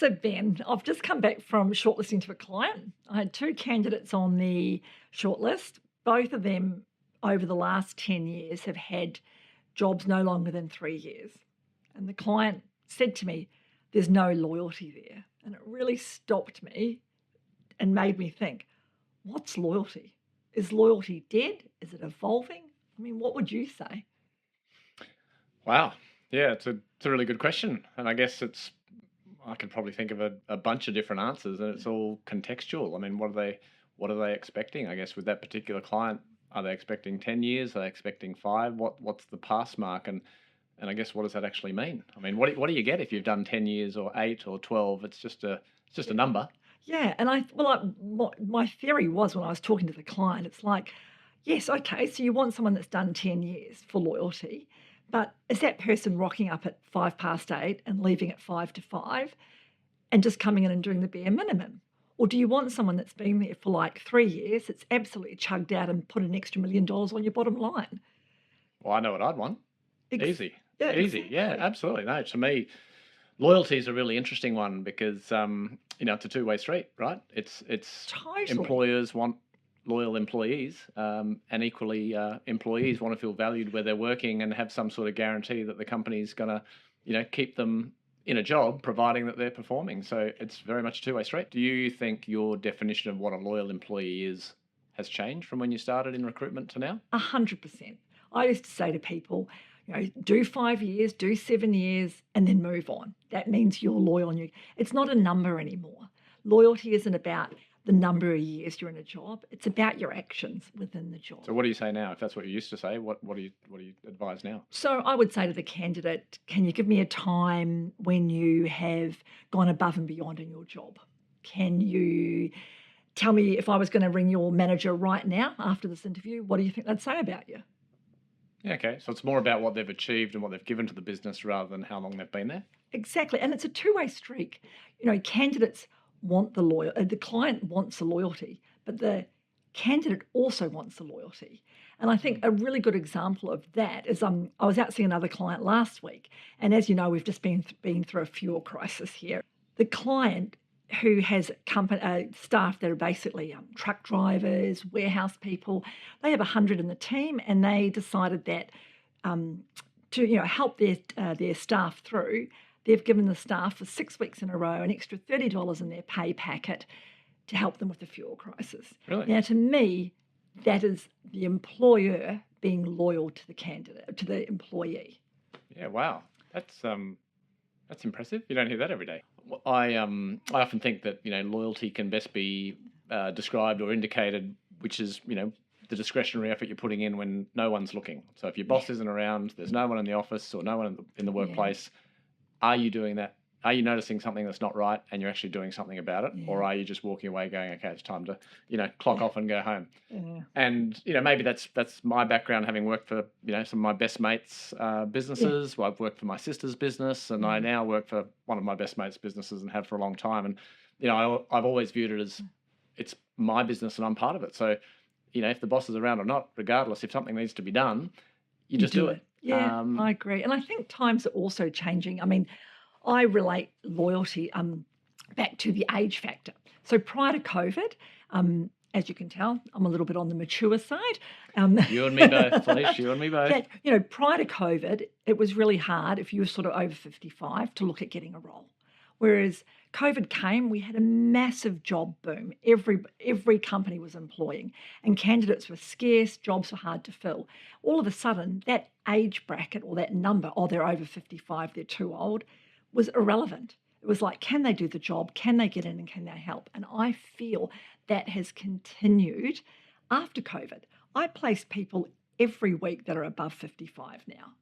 So, Ben, I've just come back from shortlisting to a client. I had two candidates on the shortlist. Both of them over the last 10 years have had jobs no longer than 3 years. And the client said to me, there's no loyalty there. And it really stopped me and made me think, what's loyalty? Is loyalty dead? Is it evolving? I mean, what would you say? Wow. Yeah, it's a really good question. And I guess I could probably think of a bunch of different answers, and it's all contextual. I mean, what are they expecting? I guess with that particular client, are they expecting 10 years? Are they expecting 5? What's the pass mark? And I guess what does that actually mean? I mean, what do you get if you've done 10 years or 8 or 12? It's just a number. Yeah, and my theory was when I was talking to the client, it's like, yes, okay, so you want someone that's done 10 years for loyalty, but is that person rocking up at 8:05 and leaving at 5 to 5 and just coming in and doing the bare minimum? Or do you want someone that's been there for like 3 years, that's absolutely chugged out and put an extra $1 million on your bottom line? Well, I know what I'd want. Ex- Easy. yeah, Easy. Yeah, exactly. absolutely. No, to me, loyalty is a really interesting one because it's a two-way street, right? It's Totally. employers want loyal employees, and equally employees want to feel valued where they're working and have some sort of guarantee that the company's going to, keep them in a job, providing that they're performing. So it's very much a two-way street. Do you think your definition of what a loyal employee is has changed from when you started in recruitment to now? 100%. I used to say to people, do 5 years, do 7 years, and then move on. That means you're loyal and it's not a number anymore. Loyalty isn't about the number of years you're in a job. It's about your actions within the job. So what do you say now? If that's what you used to say, what do you advise now? So I would say to the candidate, can you give me a time when you have gone above and beyond in your job? Can you tell me if I was going to ring your manager right now after this interview, what do you think they'd say about you? Yeah, okay. So it's more about what they've achieved and what they've given to the business rather than how long they've been there. Exactly. And it's a two-way streak. Candidates want the client wants the loyalty, but the candidate also wants the loyalty. And I think a really good example of that is I was out seeing another client last week. And as you know, we've just been through a fuel crisis here. The client who has staff that are basically truck drivers, warehouse people, they have 100 in the team, and they decided that to help their staff through, they've given the staff for 6 weeks in a row an extra $30 in their pay packet to help them with the fuel crisis. Really? Now, to me, that is the employer being loyal to the candidate, to the employee. Yeah, wow. That's impressive. You don't hear that every day. I often think that loyalty can best be described or indicated, which is the discretionary effort you're putting in when no one's looking. So if your boss isn't around, there's no one in the office or no one in the Yeah. workplace. Are you doing that? Are you noticing something that's not right and you're actually doing something about it? Yeah. Or are you just walking away going, okay, it's time to, clock off and go home? Yeah. And, maybe that's my background, having worked for, some of my best mates' businesses. Well, I've worked for my sister's business, and I now work for one of my best mates' businesses and have for a long time. And, I've always viewed it as it's my business and I'm part of it. So, if the boss is around or not, regardless, if something needs to be done, you just do it. Yeah, I agree. And I think times are also changing. I mean, I relate loyalty back to the age factor. So prior to COVID, as you can tell, I'm a little bit on the mature side. You and me both, Felice, you and me both. Prior to COVID, it was really hard if you were sort of over 55 to look at getting a role. Whereas COVID came, we had a massive job boom. Every company was employing, and candidates were scarce, jobs were hard to fill. All of a sudden, that age bracket or that number, they're over 55, they're too old, was irrelevant. It was like, can they do the job? Can they get in and can they help? And I feel that has continued after COVID. I place people every week that are above 55 now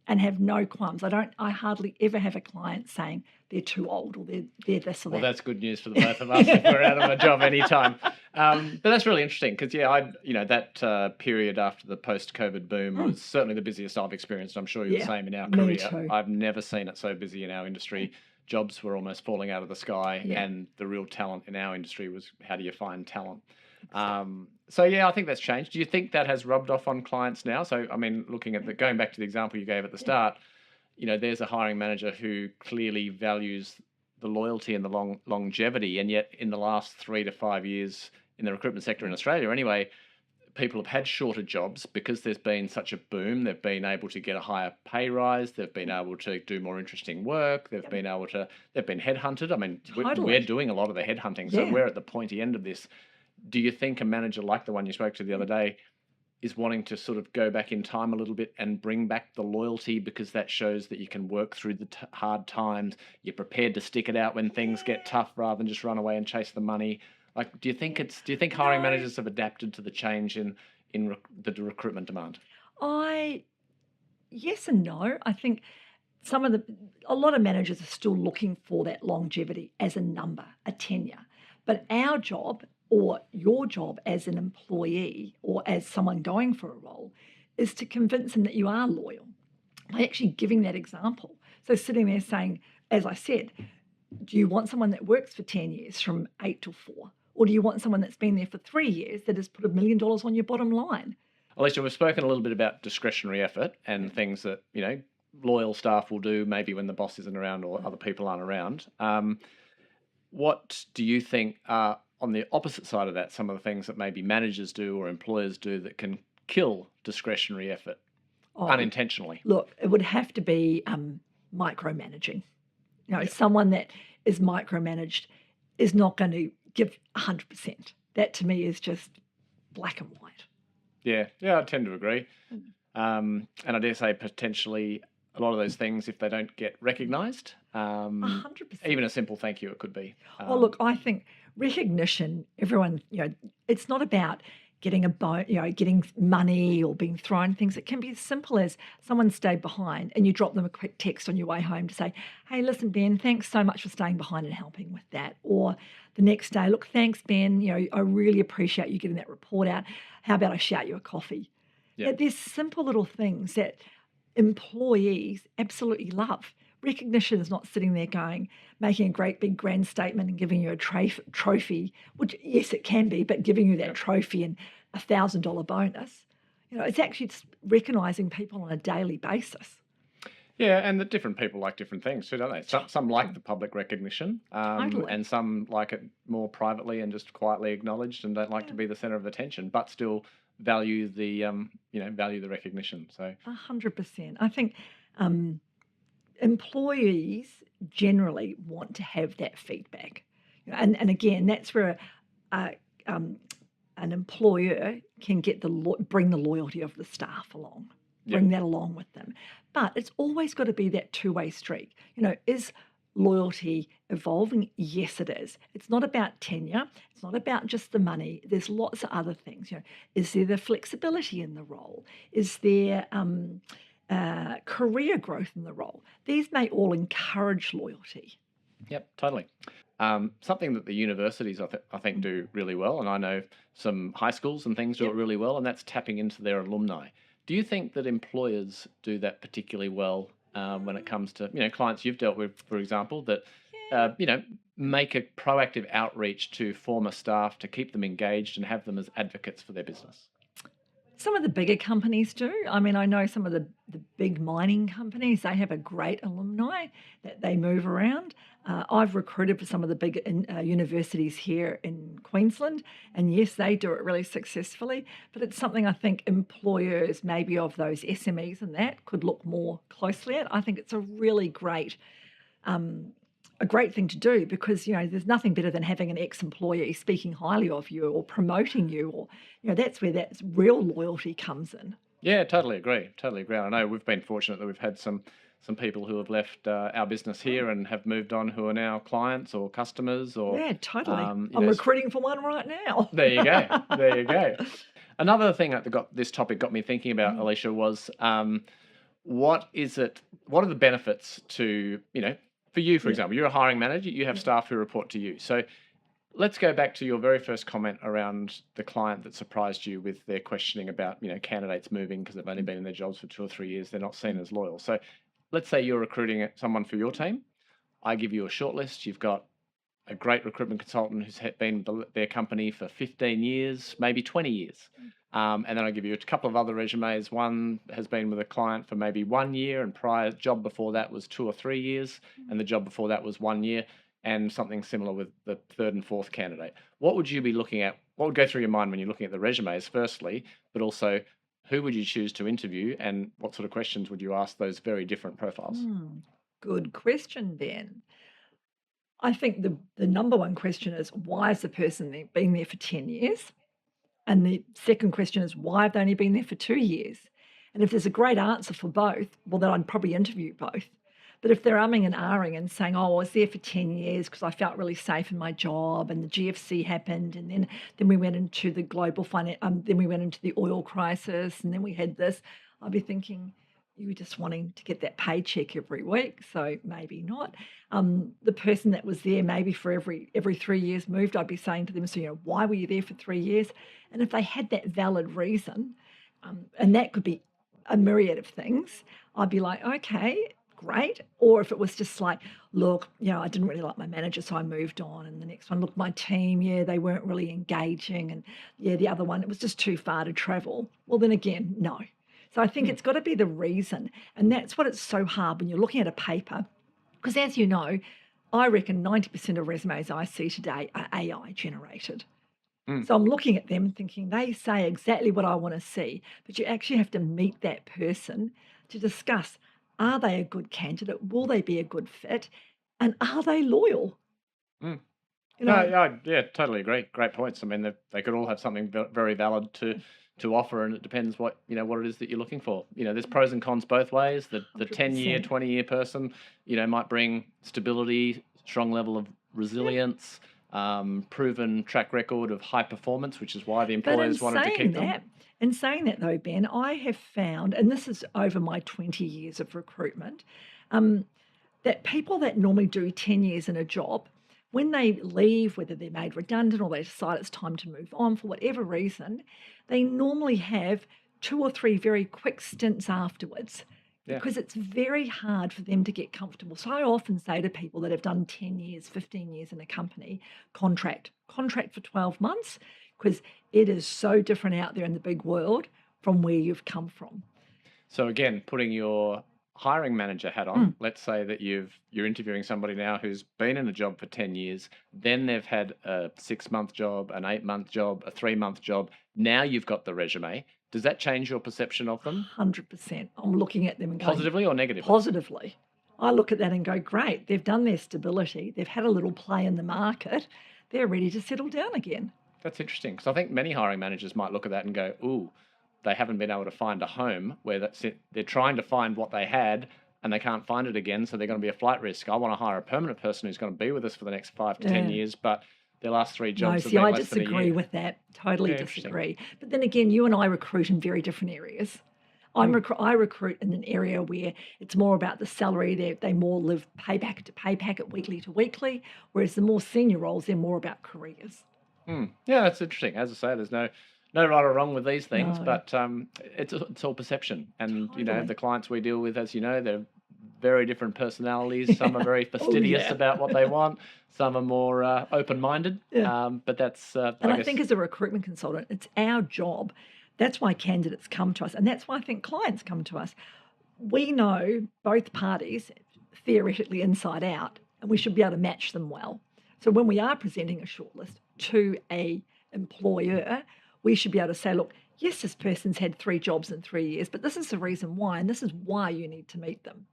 and have no qualms. I hardly ever have a client saying they're too old or they're this or that. Well, that's good news for the both of us if we're out of a job anytime. But that's really interesting because, that period after the post-COVID boom was certainly the busiest I've experienced. I'm sure you're the same in our career. Me too. I've never seen it so busy in our industry. Jobs were almost falling out of the sky, Yeah. and the real talent in our industry was how do you find talent? I think that's changed. Do you think that has rubbed off on clients now? So, I mean, looking at going back to the example you gave at the start, there's a hiring manager who clearly values the loyalty and the longevity, and yet in the last 3 to 5 years in the recruitment sector in Australia, anyway, people have had shorter jobs because there's been such a boom. They've been able to get a higher pay rise. They've been able to do more interesting work. They've been able to. They've been headhunted. I mean, we're Totally. doing a lot of the headhunting, so Yeah. we're at the pointy end of this. Do you think a manager like the one you spoke to the other day is wanting to sort of go back in time a little bit and bring back the loyalty, because that shows that you can work through the hard times, you're prepared to stick it out when things get tough rather than just run away and chase the money? Like, do you think hiring No, managers have adapted to the change in the recruitment demand? I yes and no. I think a lot of managers are still looking for that longevity as a number, a tenure. But our job, or your job as an employee or as someone going for a role, is to convince them that you are loyal by actually giving that example. So sitting there saying, as I said, do you want someone that works for 10 years from 8 till 4? Or do you want someone that's been there for 3 years that has put $1 million on your bottom line? Alicia, we've spoken a little bit about discretionary effort and things that, loyal staff will do maybe when the boss isn't around or other people aren't around. What do you think are, on the opposite side of that, some of the things that maybe managers do or employers do that can kill discretionary effort Oh, unintentionally? look, it would have to be micromanaging. Yeah. Someone that is micromanaged is not going to give 100%. That to me is just black and white. Yeah, I tend to agree. And I dare say potentially a lot of those things, if they don't get recognised, 100%. even a simple thank you, it could be. Well, look, I think recognition, everyone, it's not about getting getting money or being thrown things. It can be as simple as someone stayed behind and you drop them a quick text on your way home to say, hey, listen, Ben, thanks so much for staying behind and helping with that. Or the next day, look, thanks, Ben, I really appreciate you getting that report out. How about I shout you a coffee? Yeah. There's simple little things that employees absolutely love. Recognition is not sitting there making a great big grand statement and giving you a trophy, which, yes, it can be, but giving you that trophy and $1,000 bonus. It's actually just recognising people on a daily basis. Yeah, and the different people like different things too, don't they? Some like the public recognition, Totally. and some like it more privately and just quietly acknowledged and don't like to be the centre of attention, but still value the value the recognition. So 100%. I think employees generally want to have that feedback. And again, that's where an employer can bring the loyalty of the staff along, bring that along with them. But it's always got to be that two-way street. Is loyalty evolving? Yes, it is. It's not about tenure. It's not about just the money. There's lots of other things. Is there the flexibility in the role? Is there career growth in the role? These may all encourage loyalty. Yep, totally. Something that the universities I think do really well, and I know some high schools and things do it really well, and that's tapping into their alumni. Do you think that employers do that particularly well when it comes to clients you've dealt with, for example, that make a proactive outreach to former staff to keep them engaged and have them as advocates for their business? Some of the bigger companies do. I mean, I know some of the big mining companies, they have a great alumni that they move around. I've recruited for some of the big universities here in Queensland, and yes, they do it really successfully, but it's something I think employers, maybe of those SMEs and that, could look more closely at. I think it's a really great thing to do, because there's nothing better than having an ex-employee speaking highly of you or promoting you, or that's where that real loyalty comes in. Yeah, totally agree. I know we've been fortunate that we've had some people who have left our business here and have moved on, who are now clients or customers, or Yeah, totally. I'm know, recruiting for one right now. there you go. Another thing that this topic got me thinking about, Alicia, was what are the benefits to, for you, for example, you're a hiring manager, you have staff who report to you. So let's go back to your very first comment around the client that surprised you with their questioning about, candidates moving because they've only been in their jobs for 2 or 3 years, they're not seen as loyal. So let's say you're recruiting someone for your team. I give you a shortlist. You've got a great recruitment consultant who's been with their company for 15 years, maybe 20 years. And then I give you a couple of other resumes. One has been with a client for maybe 1 year, and prior job before that was 2 or 3 years, and the job before that was 1 year. and something similar with the third and fourth candidate. What would you be looking at? What would go through your mind when you're looking at the resumes, firstly, but also who would you choose to interview and what sort of questions would you ask those very different profiles? Good question, Ben. I think the number one question is, why has the person been there for 10 years? And the second question is, why have they only been there for 2 years? And if there's a great answer for both, well, then I'd probably interview both. But if they're umming and ahhing and saying, oh, I was there for 10 years because I felt really safe in my job and the GFC happened and then we went into the global then we went into the oil crisis and then we had this, I'd be thinking, you were just wanting to get that paycheck every week, so maybe not. The person that was there maybe for every 3 years moved, I'd be saying to them, so, why were you there for 3 years? And if they had that valid reason, and that could be a myriad of things, I'd be like, okay, great. Or if it was just like, look, I didn't really like my manager, so I moved on. And the next one, look, my team, they weren't really engaging. And the other one, it was just too far to travel. Well, then again, no. So I think it's got to be the reason. And that's what it's so hard when you're looking at a paper. Because as you know, I reckon 90% of resumes I see today are AI generated. So I'm looking at them and thinking they say exactly what I want to see, but you actually have to meet that person to discuss, are they a good candidate? Will they be a good fit? And are they loyal? Mm. You No, know, yeah, totally agree. Great points. I mean, they could all have something very valid to offer, and it depends what what it is that you're looking for. There's pros and cons both ways. The 10-year, 100%. 20-year person, might bring stability, strong level of Yeah. resilience, proven track record of high performance, which is why the But employers wanted to keep them. in saying that though, Ben, I have found, and this is over my 20 years of recruitment, um, that people that normally do 10 years in a job, when they leave, whether they're made redundant or they decide it's time to move on for whatever reason, they normally have 2 or 3 very quick stints afterwards Yeah. because it's very hard for them to get comfortable. So I often say to people that have done 10 years, 15 years in a company, contract for 12 months, because it is so different out there in the big world from where you've come from. So again, putting your hiring manager hat on, let's say that you're interviewing somebody now who's been in a job for 10 years, then they've had a 6-month job, an 8-month job, a 3-month job. Now you've got the resume. Does that change your perception of them? 100%. I'm looking at them and going, Positively or negatively? positively. I look at that and go, great, they've done their stability, they've had a little play in the market, they're ready to settle down again. That's interesting, because I think many hiring managers might look at that and go, ooh, they haven't been able to find a home where that's it. They're trying to find what they had and they can't find it again, so they're going to be a flight risk. I want to hire a permanent person who's going to be with us for the next 5 to 10 Yeah. years, but their last 3 No, jobs have see, been I less than a disagree year. with that. Totally Yeah, interesting. disagree. But then again, you and I recruit in very different areas. I recruit in an area where it's more about the salary. They more live payback to payback, weekly to weekly, whereas the more senior roles, they're more about careers. Yeah, that's interesting. As I say, there's no right or wrong with these things, No, but it's all perception. And totally. the clients we deal with, as you know, they're very different personalities. Some are very fastidious yeah. about what they want. Some are more open-minded. Yeah. But that's And I I think as a recruitment consultant, it's our job. That's why candidates come to us. And that's why I think clients come to us. We know both parties theoretically inside out, and we should be able to match them well. So when we are presenting a shortlist to a employer, we should be able to say, look, yes, this person's had 3 jobs in 3 years, but this is the reason why, and this is why you need to meet them.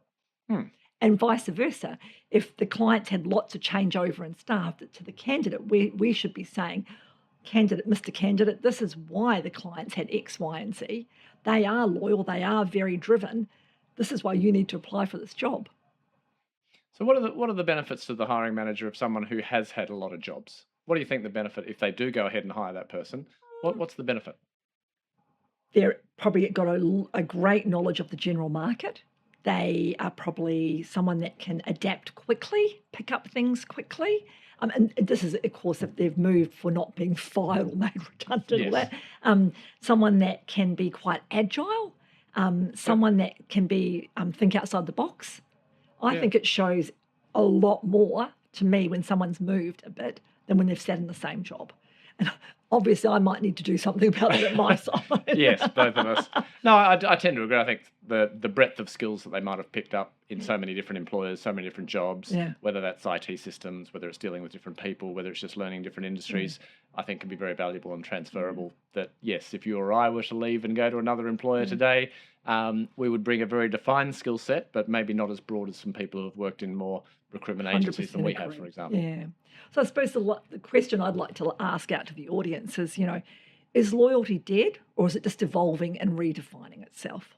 And vice versa. If the client's had lots of changeover in staff to the candidate, we should be saying, candidate, Mr. Candidate, this is why the clients had X, Y, and Z. They are loyal, they are very driven. This is why you need to apply for this job. So what are the benefits to the hiring manager of someone who has had a lot of jobs? What do you think the benefit if they do go ahead and hire that person? What's the benefit? They're probably got a great knowledge of the general market. They are probably someone that can adapt quickly, pick up things quickly. And this is, of course, if they've moved for not being fired or made redundant, all Yes. that. Someone that can be quite agile, someone that can be think outside the box. I Yeah. think it shows a lot more to me when someone's moved a bit than when they've sat in the same job. And obviously, I might need to do something about it at my side. Yes, both of us. No, I tend to agree. I think the breadth of skills that they might have picked up in so many different employers, so many different jobs, Yeah. whether that's IT systems, whether it's dealing with different people, whether it's just learning different industries, I think can be very valuable and transferable. That, yes, if you or I were to leave and go to another employer today, we would bring a very defined skill set, but maybe not as broad as some people who have worked in more recruitment agencies than we have, for agree. example. Yeah. So I suppose the question I'd like to ask out to the audience is, is loyalty dead, or is it just evolving and redefining itself?